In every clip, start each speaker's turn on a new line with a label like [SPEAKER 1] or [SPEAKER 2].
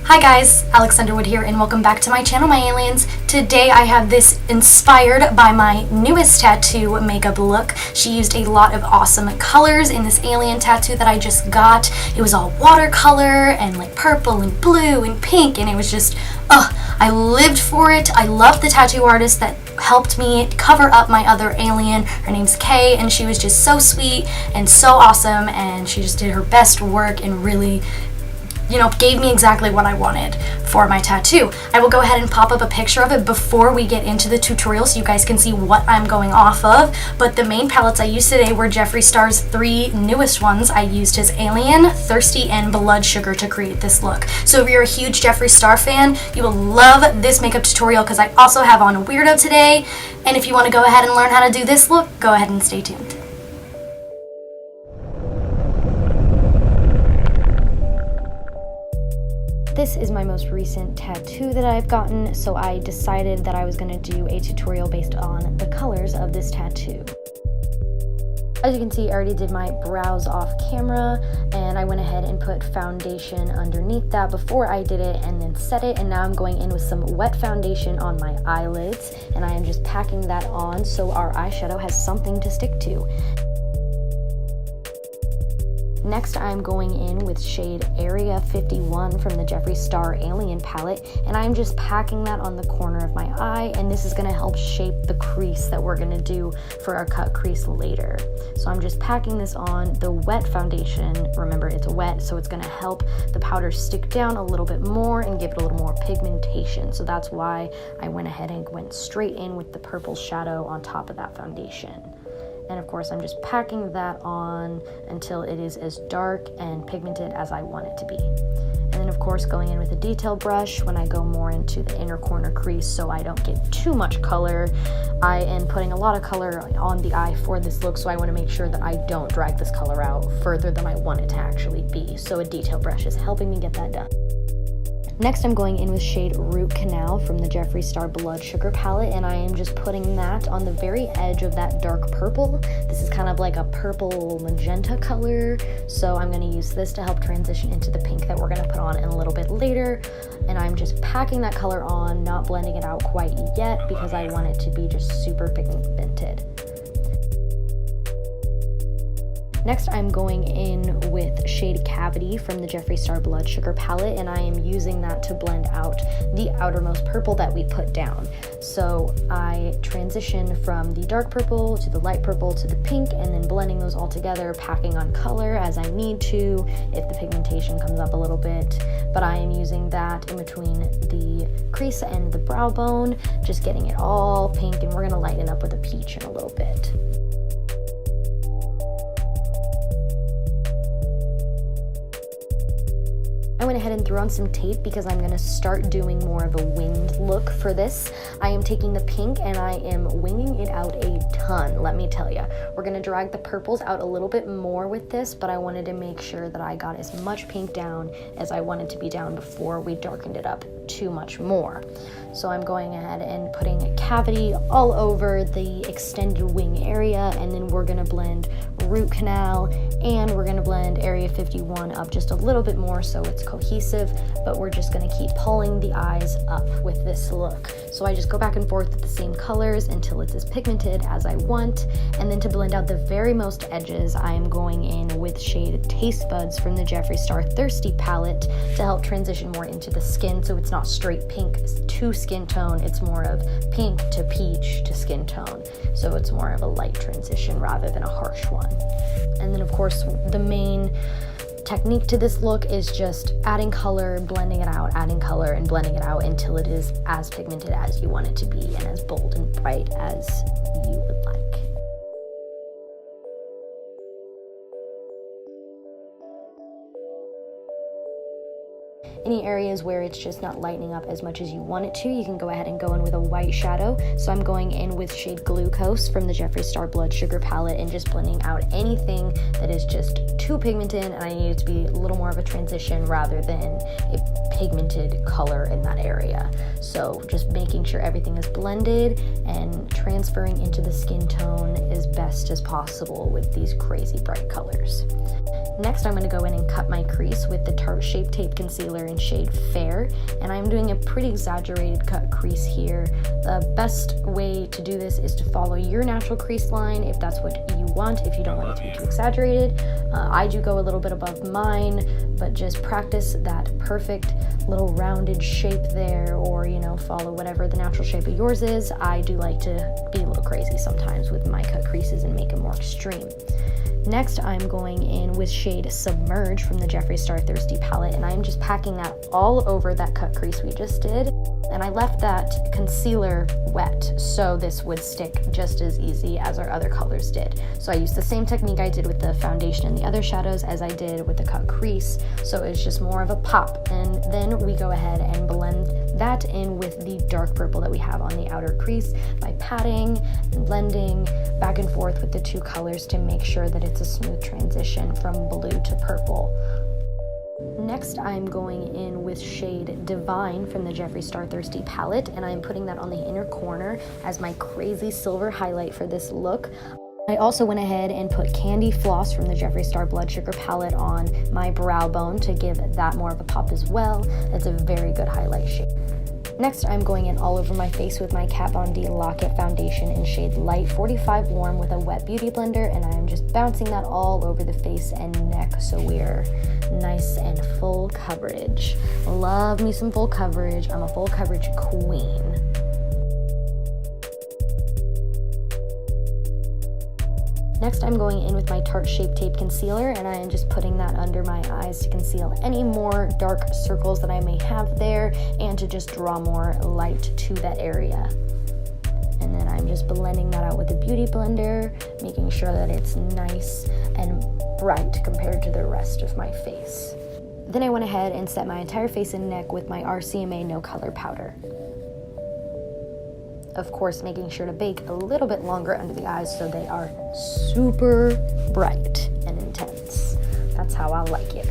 [SPEAKER 1] Hi guys, Underwood here and welcome back to my channel, my aliens. Today I have this inspired by my newest tattoo makeup look. She used a lot of awesome colors in this alien tattoo that I just got. It was all watercolor and like purple and blue and pink, and it was just, I lived for it. I loved the tattoo artist that helped me cover up my other alien. Her name's Kay, and she was just so sweet and so awesome, and she just did her best work and really gave me exactly what I wanted for my tattoo. I will go ahead and pop up a picture of it before we get into the tutorial so you guys can see what I'm going off of. But the main palettes I used today were Jeffree Star's three newest ones. I used his Alien, Thirsty, and Bloodsugar to create this look. So if you're a huge Jeffree Star fan, you will love this makeup tutorial because I also have on Weirdo today. And if you want to go ahead and learn how to do this look, go ahead and stay tuned. This is my most recent tattoo that I've gotten, so I decided that I was going to do a tutorial based on the colors of this tattoo. As you can see, I already did my brows off camera, and I went ahead and put foundation underneath that before I did it and then set it, and now I'm going in with some wet foundation on my eyelids, and I am just packing that on so our eyeshadow has something to stick to. Next, I'm going in with shade Area 51 from the Jeffree Star Alien palette, and I'm just packing that on the corner of my eye, and this is going to help shape the crease that we're going to do for our cut crease later. So I'm just packing this on the wet foundation. Remember, it's wet, so it's going to help the powder stick down a little bit more and give it a little more pigmentation. So that's why I went ahead and went straight in with the purple shadow on top of that foundation. And of course, I'm just packing that on until it is as dark and pigmented as I want it to be. And then of course, going in with a detail brush when I go more into the inner corner crease so I don't get too much color. I am putting a lot of color on the eye for this look, so I want to make sure that I don't drag this color out further than I want it to actually be. So a detail brush is helping me get that done. Next, I'm going in with shade Root Canal from the Jeffree Star Bloodsugar palette, and I am just putting that on the very edge of that dark purple. This is kind of like a purple magenta color, so I'm going to use this to help transition into the pink that we're going to put on in a little bit later. And I'm just packing that color on, not blending it out quite yet because I want it to be just super pigmented. Next, I'm going in with shade Cavity from the Jeffree Star Bloodsugar palette, and I am using that to blend out the outermost purple that we put down. So I transition from the dark purple to the light purple to the pink, and then blending those all together, packing on color as I need to if the pigmentation comes up a little bit. But I am using that in between the crease and the brow bone, just getting it all pink, and we're going to lighten up with a peach in a little bit. I went ahead and threw on some tape because I'm going to start doing more of a winged look for this. I am taking the pink and I am winging it out a ton, let me tell you. We're going to drag the purples out a little bit more with this, but I wanted to make sure that I got as much pink down as I wanted to be down before we darkened it up too much more. So I'm going ahead and putting a Cavity all over the extended wing area, and then we're going to blend Root Canal and we're going to blend Area 51 up just a little bit more so it's cohesive, but we're just going to keep pulling the eyes up with this look. So I just go back and forth with the same colors until it's as pigmented as I want, and then to blend out the very most edges, I am going in with shade Taste Buds from the Jeffree Star Thirsty palette to help transition more into the skin, so it's not straight pink to skin tone, it's more of pink to peach to skin tone, so it's more of a light transition rather than a harsh one. And then of course, the main technique to this look is just adding color, blending it out, adding color and blending it out until it is as pigmented as you want it to be and as bold and bright as you would like. Any areas where it's just not lightening up as much as you want it to, you can go ahead and go in with a white shadow. So I'm going in with shade Glucose from the Jeffree Star Bloodsugar palette and just blending out anything that is just too pigmented, and I need it to be a little more of a transition rather than a pigmented color in that area. So just making sure everything is blended and transferring into the skin tone as best as possible with these crazy bright colors. Next, I'm going to go in and cut my crease with the Tarte Shape Tape Concealer in shade Fair, and I'm doing a pretty exaggerated cut crease here. The best way to do this is to follow your natural crease line if that's what you want, if you don't want it to be too exaggerated. I do go a little bit above mine, but just practice that perfect little rounded shape there, or, you know, follow whatever the natural shape of yours is. I do like to be a little crazy sometimes with my cut creases and make them more extreme. Next, I'm going in with shade Submerge from the Jeffree Star Thirsty palette, and I'm just packing that all over that cut crease we just did. And I left that concealer wet, so this would stick just as easy as our other colors did. So I used the same technique I did with the foundation and the other shadows as I did with the cut crease, so it's just more of a pop. And then we go ahead and blend that in with the dark purple that we have on the outer crease by patting and blending back and forth with the two colors to make sure that it's a smooth transition from blue to purple. Next, I'm going in with shade Divine from the Jeffree Star Thirsty palette, and I'm putting that on the inner corner as my crazy silver highlight for this look. I also went ahead and put Candy Floss from the Jeffree Star Bloodsugar palette on my brow bone to give that more of a pop as well. It's a very good highlight shade. Next, I'm going in all over my face with my Kat Von D Lock-It foundation in shade Light 45 Warm with a wet beauty blender, and I'm just bouncing that all over the face and neck so we're nice and full coverage. Love me some full coverage. I'm a full coverage queen. Next, I'm going in with my Tarte Shape Tape Concealer, and I am just putting that under my eyes to conceal any more dark circles that I may have there and to just draw more light to that area. And then I'm just blending that out with a beauty blender, making sure that it's nice and bright compared to the rest of my face. Then I went ahead and set my entire face and neck with my RCMA No Color Powder. Of course, making sure to bake a little bit longer under the eyes so they are super bright and intense. That's how I like it.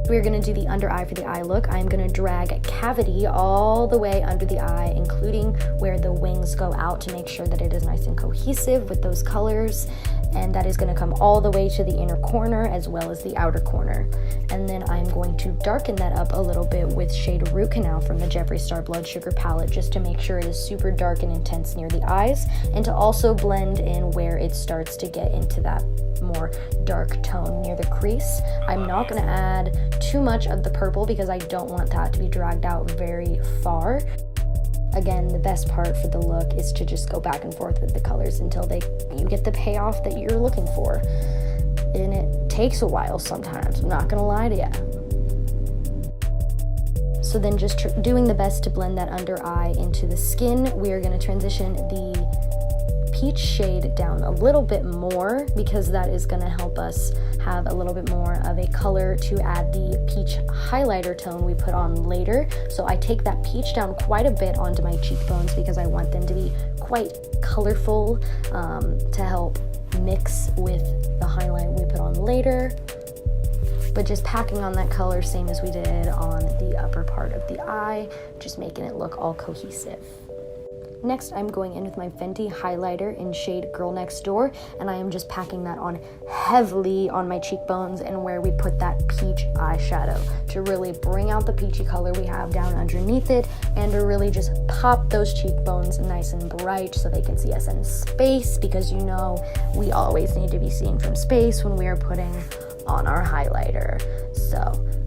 [SPEAKER 1] We're going to do the under eye for the eye look. I'm going to drag cavity all the way under the eye, including where the wings go out, to make sure that it is nice and cohesive with those colors. And that is going to come all the way to the inner corner as well as the outer corner. And then I'm going to darken that up a little bit with shade Root Canal from the Jeffree Star Bloodsugar palette, just to make sure it is super dark and intense near the eyes, and to also blend in where it starts to get into that more dark tone near the crease. I'm not going to add too much of the purple because I don't want that to be dragged out very far. Again, the best part for the look is to just go back and forth with the colors until you get the payoff that you're looking for. And it takes a while sometimes, I'm not gonna lie to you. So then just doing the best to blend that under eye into the skin, we are gonna transition the peach shade down a little bit more because that is gonna help us have a little bit more of a color to add the peach highlighter tone we put on later. So I take that peach down quite a bit onto my cheekbones because I want them to be quite colorful, to help mix with the highlight we put on later. But just packing on that color same as we did on the upper part of the eye, just making it look all cohesive. Next, I'm going in with my Fenti highlighter in shade Girl Next Door, and I am just packing that on heavily on my cheekbones and where we put that peach eyeshadow to really bring out the peachy color we have down underneath it, and to really just pop those cheekbones nice and bright so they can see us in space, because you know we always need to be seen from space when we are putting on our highlighter. So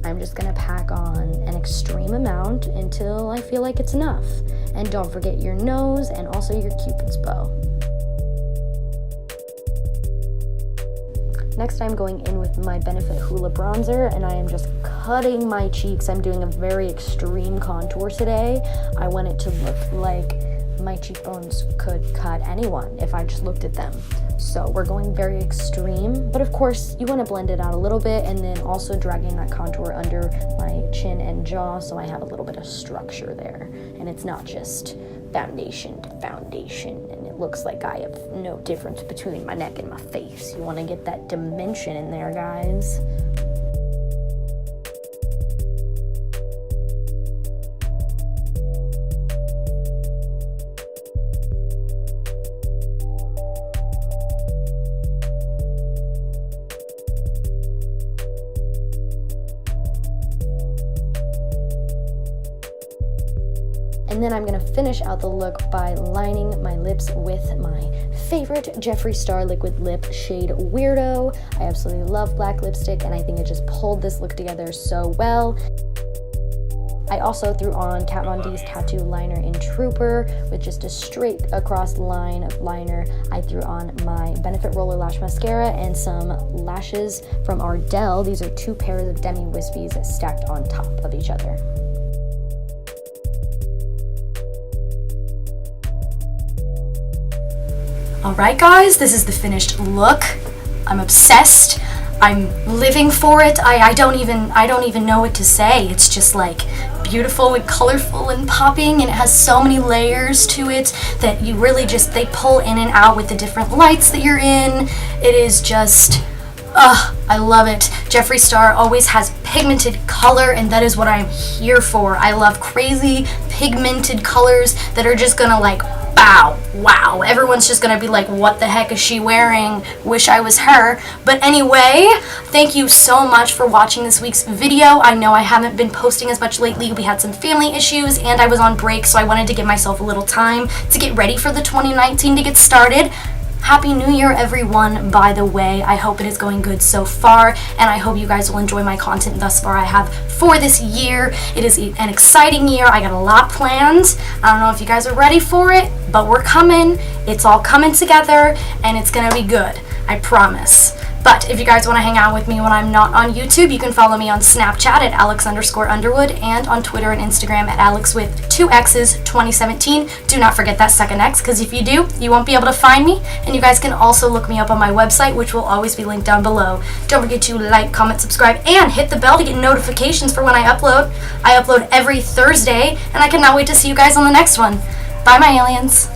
[SPEAKER 1] I'm just gonna pack on an extreme amount until I feel like it's enough. And don't forget your nose and also your Cupid's bow. Next, I'm going in with my Benefit Hoola bronzer, and I am just cutting my cheeks. I'm doing a very extreme contour today. I want it to look like my cheekbones could cut anyone if I just looked at them. So we're going very extreme, but of course you want to blend it out a little bit, and then also dragging that contour under my chin and jaw so I have a little bit of structure there, and it's not just foundation to foundation and it looks like I have no difference between my neck and my face. You want to get that dimension in there, guys. And then I'm gonna finish out the look by lining my lips with my favorite Jeffree Star liquid lip shade Weirdo. I absolutely love black lipstick, and I think it just pulled this look together so well. I also threw on Kat Von D's Tattoo Liner in Trooper with just a straight across line of liner. I threw on my Benefit Roller Lash Mascara and some lashes from Ardell. These are 2 pairs of demi wispies stacked on top of each other. Alright guys, this is the finished look. I'm obsessed. I'm living for it. I don't even know what to say. It's just like beautiful and colorful and popping, and it has so many layers to it that you really just, they pull in and out with the different lights that you're in. It is just, I love it. Jeffree Star always has pigmented color, and that is what I'm here for. I love crazy pigmented colors that are just gonna like, bow, wow, everyone's just gonna be like, what the heck is she wearing? Wish I was her. But anyway, thank you so much for watching this week's video. I know I haven't been posting as much lately. We had some family issues and I was on break, so I wanted to give myself a little time to get ready for the 2019 to get started. Happy New Year, everyone, by the way. I hope it is going good so far, and I hope you guys will enjoy my content thus far I have for this year. It is an exciting year. I got a lot planned. I don't know if you guys are ready for it, but we're coming. It's all coming together, and it's gonna be good. I promise. But if you guys want to hang out with me when I'm not on YouTube, you can follow me on Snapchat at Alex_Underwood and on Twitter and Instagram at Alex with 2 X's 2017. Do not forget that second X, because if you do, you won't be able to find me. And you guys can also look me up on my website, which will always be linked down below. Don't forget to like, comment, subscribe, and hit the bell to get notifications for when I upload. I upload every Thursday, and I cannot wait to see you guys on the next one. Bye, my aliens.